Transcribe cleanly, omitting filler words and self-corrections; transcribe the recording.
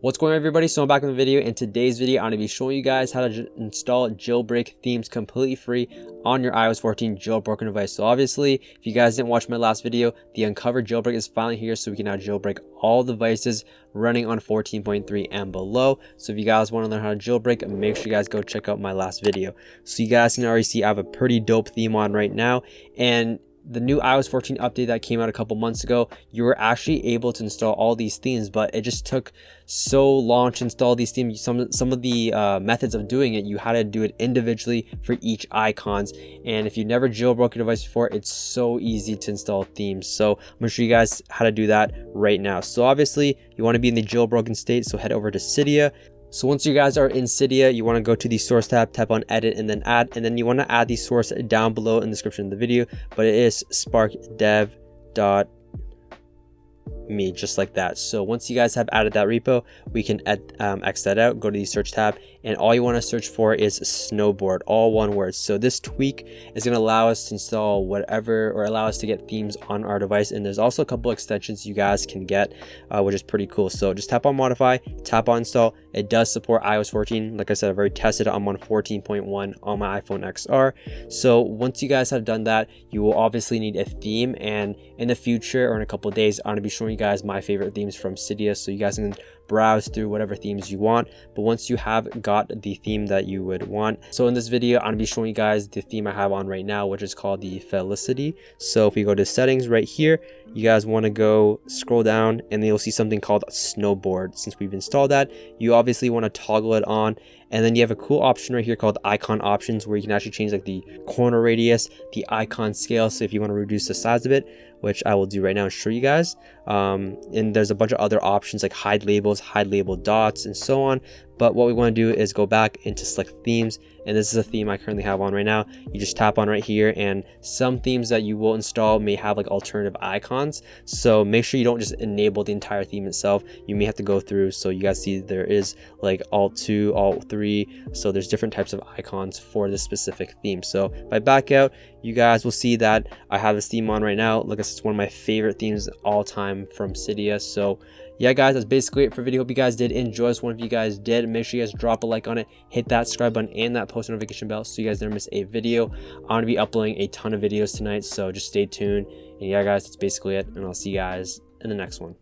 What's going on, everybody? So I'm back in the video. In today's video, I'm going to be showing you guys how to install jailbreak themes completely free on your iOS 14 jailbroken device. So obviously, if you guys didn't watch my last video, the uncovered jailbreak is finally here, so we can now jailbreak all devices running on 14.3 and below. So if you guys want to learn how to jailbreak, make sure you guys go check out my last video. So you guys can already see I have a pretty dope theme on right now, and the new iOS 14 update that came out a couple months ago, you were actually able to install all these themes, but it just took so long to install these themes. Some of the methods of doing it, you had to do it individually for each icons, and if you never jailbroke your device before, it's so easy to install themes. So I'm gonna show you guys how to do that right now. So obviously you want to be in the jailbroken state, so head over to Cydia. So once you guys are in Cydia, you want to go to the source tab, tap on edit, and then add, and then you want to add the source down below in the description of the video, but it is sparkdev.me, just like that. So once you guys have added that repo, we can X that out, go to the search tab, and all you want to search for is Snowboard, all one word. So this tweak is going to allow us to install whatever, or allow us to get themes on our device. And there's also a couple extensions you guys can get, which is pretty cool. So just tap on modify, tap on install. It does support iOS 14. Like I said, I've already tested it. I'm on 14.1 on my iPhone XR. So once you guys have done that, you will obviously need a theme, and in the future or in a couple of days, I'm going to be showing you guys my favorite themes from Cydia, so you guys can browse through whatever themes you want. But once you have got the theme that you would want, so in this video I'm going to be showing you guys the theme I have on right now, which is called the Felicity. So if we go to settings right here, you guys want to go scroll down, and then you'll see something called Snowboard. Since we've installed that, you obviously want to toggle it on, and then you have a cool option right here called icon options, where you can actually change like the corner radius, the icon scale. So if you want to reduce the size of it, which I will do right now and show you guys, and there's a bunch of other options like hide labels, hide label dots, and so on. But what we want to do is go back into select themes, and this is a theme I currently have on right now. You just tap on right here, and some themes that you will install may have like alternative icons, so make sure you don't just enable the entire theme itself. You may have to go through. So you guys see there is like alt 2, alt 3, so there's different types of icons for this specific theme. So if I back out, you guys will see that I have this theme on right now. Look, it's one of my favorite themes all time from Cydia. So yeah, guys, that's basically it for the video. Hope you guys did enjoy this one. If you guys did, make sure you guys drop a like on it, hit that subscribe button and that post notification bell so you guys never miss a video. I'm going to be uploading a ton of videos tonight, so just stay tuned. And yeah, guys, that's basically it, and I'll see you guys in the next one.